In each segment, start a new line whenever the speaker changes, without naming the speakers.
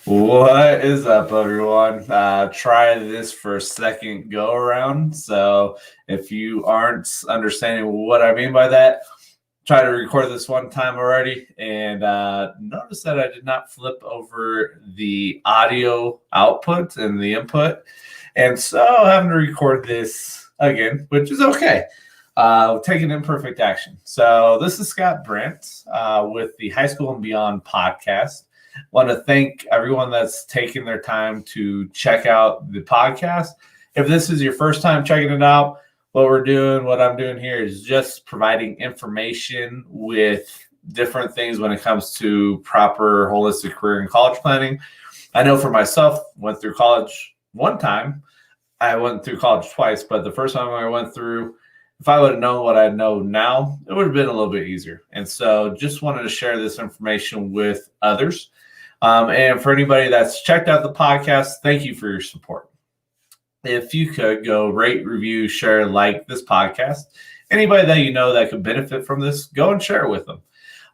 What is up, everyone? Try this for a second go around. So, if you aren't understanding what I mean by that, try to record this one time already. And notice that I did not flip over the audio output and the input. And so, having to record this again, which is okay. Taking imperfect action. So, this is Scott Brent with the High School and Beyond podcast. Want to thank everyone that's taking their time to check out the podcast. If this is your first time checking it out, what I'm doing here is just providing information with different things when it comes to proper holistic career and college planning. I know for myself, went through college one time. I went through college twice, but the first time I went through, if I would have known what I know now, it would have been a little bit easier. And so just wanted to share this information with others. And for anybody that's checked out the podcast, thank you for your support. If you could go rate, review, share, like this podcast, anybody that you know that could benefit from this, go and share it with them.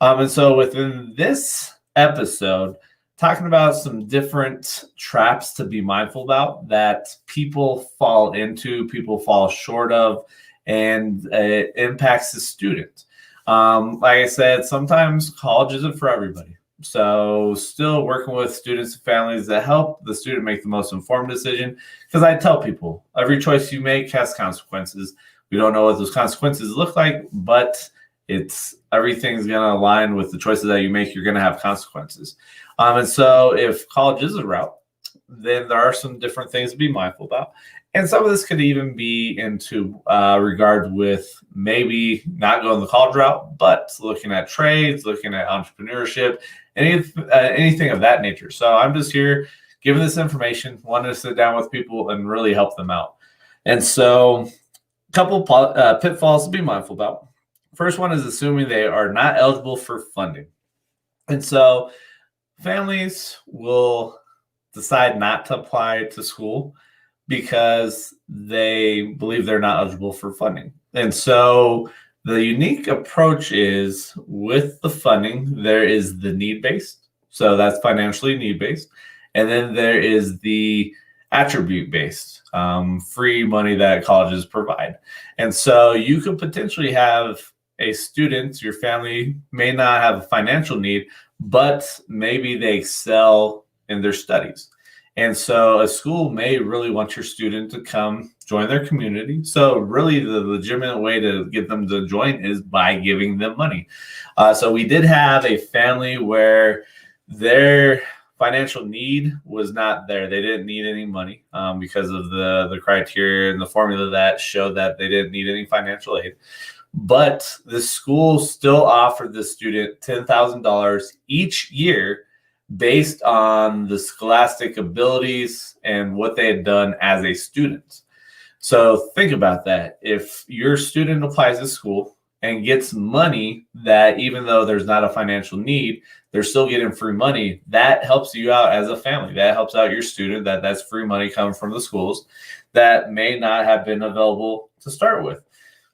And so within this episode, talking about some different traps to be mindful about that people fall into, people fall short of, and it impacts the student. Like I said, sometimes college isn't for everybody. So still working with students and families that help the student make the most informed decision. Because I tell people, every choice you make has consequences. We don't know what those consequences look like, but everything's going to align with the choices that you make. You're going to have consequences. And so if college is a route, then there are some different things to be mindful about. And some of this could even be into regard with maybe not going the college route, but looking at trades, looking at entrepreneurship, anything of that nature. So I'm just here giving this information, wanting to sit down with people and really help them out. And so a couple pitfalls to be mindful about. First one is assuming they are not eligible for funding. And so families will decide not to apply to school because they believe they're not eligible for funding. And so the unique approach is with the funding, there is the need-based. So that's financially need-based. And then there is the attribute-based, free money that colleges provide. And so you could potentially have a student, your family may not have a financial need, but maybe they excel in their studies. And so a school may really want your student to come join their community. So really the legitimate way to get them to join is by giving them money. So we did have a family where their financial need was not there. They didn't need any money because of the criteria and the formula that showed that they didn't need any financial aid. But the school still offered the student $10,000 each year based on the scholastic abilities and what they had done as a student. So think about that. If your student applies to school and gets money that even though there's not a financial need, they're still getting free money, that helps you out as a family. That helps out your student, that's free money coming from the schools that may not have been available to start with.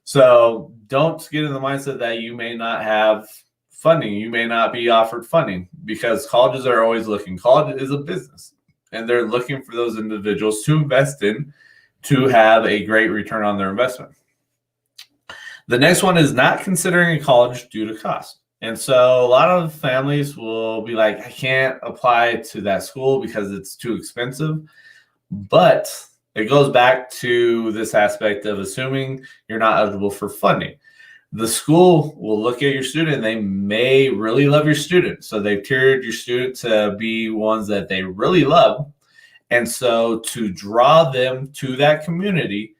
So don't get in the mindset that you may not have funding. You may not be offered funding because colleges are always looking. College is a business and they're looking for those individuals to invest in to have a great return on their investment. The next one is not considering a college due to cost. And so a lot of families will be like, I can't apply to that school because it's too expensive. But it goes back to this aspect of assuming you're not eligible for funding. The school will look at your student and they may really love your student. So they've tiered your student to be ones that they really love. And so to draw them to that community,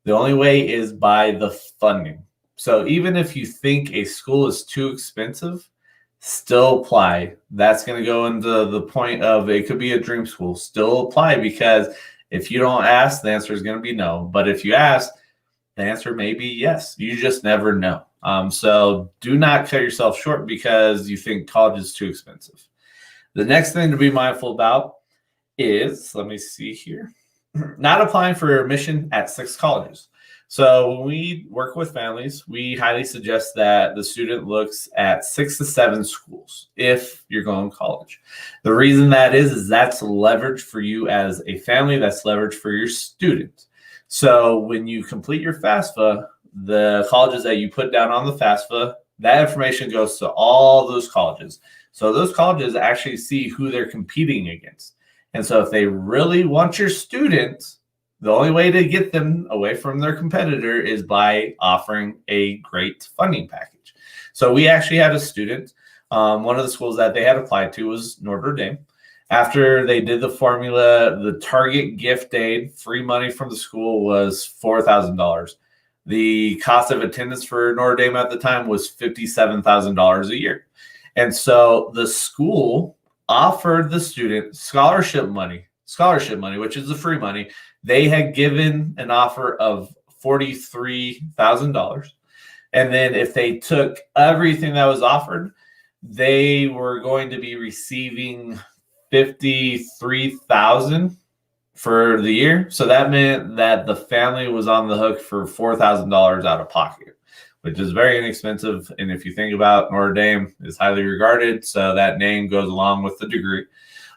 the only way is by the funding. So even if you think a school is too expensive, still apply. That's going to go into the point of it could be a dream school. Still apply because if you don't ask, the answer is going to be no. But if you ask, the answer may be yes. You just never know. So do not cut yourself short because you think college is too expensive. The next thing to be mindful about is, let me see here, not applying for admission at 6 colleges. So when we work with families, we highly suggest that the student looks at 6 to 7 schools if you're going to college. The reason that is that's leverage for you as a family, that's leverage for your student. So when you complete your FAFSA, the colleges that you put down on the FAFSA, that information goes to all those colleges. So those colleges actually see who they're competing against. And so if they really want your student, the only way to get them away from their competitor is by offering a great funding package. So we actually had a student, one of the schools that they had applied to was Notre Dame. After they did the formula, the target gift aid, free money from the school, was $4,000. The cost of attendance for Notre Dame at the time was $57,000 a year. And so the school offered the student scholarship money, which is the free money. They had given an offer of $43,000. And then if they took everything that was offered, they were going to be receiving $53,000 for the year. So that meant that the family was on the hook for $4,000 out of pocket, which is very inexpensive. And if you think about Notre Dame is highly regarded, so that name goes along with the degree.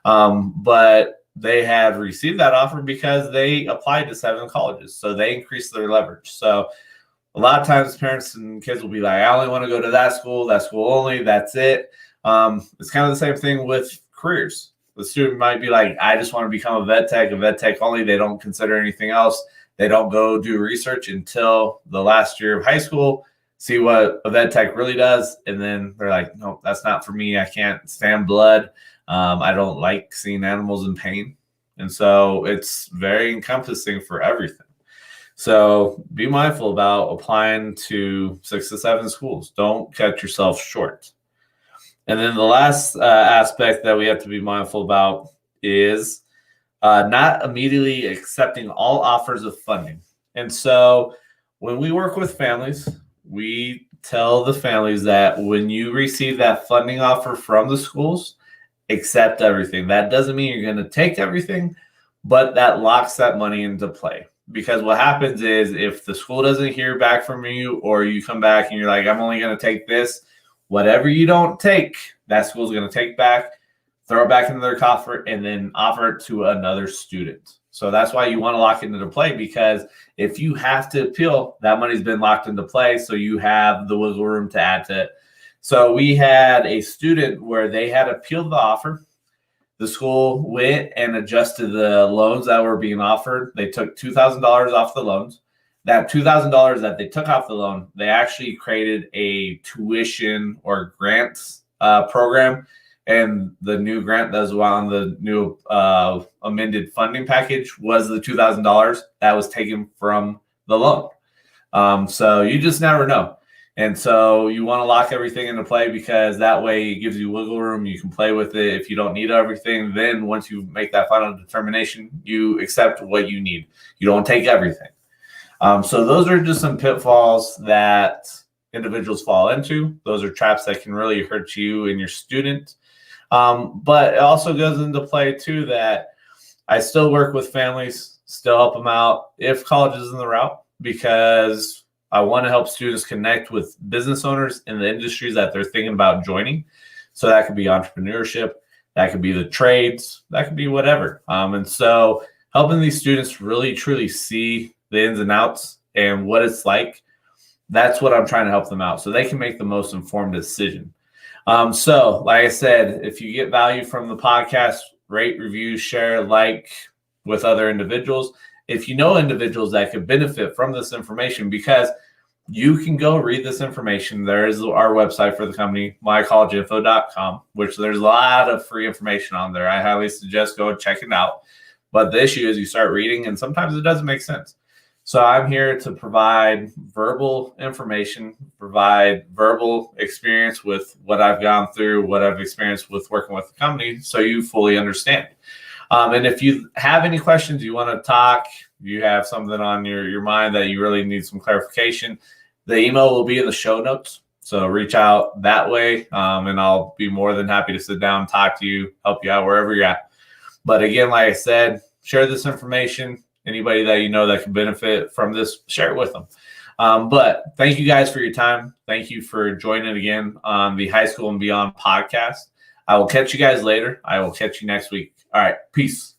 But they had received that offer because they applied to 7 colleges. So they increased their leverage. So a lot of times parents and kids will be like, I only want to go to that school only, that's it. It's kind of the same thing with careers. The student might be like, I just want to become a vet tech only. They don't consider anything else. They don't go do research until the last year of high school, see what a vet tech really does. And then they're like, no, that's not for me. I can't stand blood. I don't like seeing animals in pain. And so it's very encompassing for everything. So be mindful about applying to 6 to 7 schools. Don't cut yourself short. And then the last aspect that we have to be mindful about is not immediately accepting all offers of funding. And so when we work with families, we tell the families that when you receive that funding offer from the schools, accept everything. That doesn't mean you're going to take everything, but that locks that money into play. Because what happens is if the school doesn't hear back from you, or you come back and you're like, I'm only going to take this, whatever you don't take, that school's going to take back, throw it back into their coffer, and then offer it to another student. So that's why you want to lock it into play, because if you have to appeal, that money's been locked into play, so you have the wiggle room to add to it. So we had a student where they had appealed the offer. The school went and adjusted the loans that were being offered. They took $2,000 off the loans. That $2,000 that they took off the loan, they actually created a tuition or grants program. And the new grant that was on the new amended funding package was the $2,000 that was taken from the loan. So you just never know. And so you want to lock everything into play, because that way it gives you wiggle room. You can play with it. If you don't need everything, then once you make that final determination, you accept what you need. You don't take everything. So those are just some pitfalls that individuals fall into. Those are traps that can really hurt you and your student. But it also goes into play too that I still work with families, still help them out if college is in the route, because I want to help students connect with business owners in the industries that they're thinking about joining. So that could be entrepreneurship, that could be the trades, that could be whatever. And so helping these students really truly see the ins and outs and what it's like, that's what I'm trying to help them out so they can make the most informed decision. So like I said, if you get value from the podcast, rate, review, share, like with other individuals. If you know individuals that could benefit from this information, because you can go read this information. There is our website for the company, mycollegeinfo.com, which there's a lot of free information on there. I highly suggest go and check it out. But the issue is you start reading and sometimes it doesn't make sense. So I'm here to provide verbal information, provide verbal experience with what I've gone through, what I've experienced with working with the company, so you fully understand. And if you have any questions, you want to talk, you have something on your mind that you really need some clarification, the email will be in the show notes. So reach out that way, and I'll be more than happy to sit down, talk to you, help you out wherever you're at. But again, like I said, share this information. Anybody that you know that can benefit from this, share it with them. But thank you guys for your time. Thank you for joining again on the High School and Beyond podcast. I will catch you guys later. I will catch you next week. All right. Peace.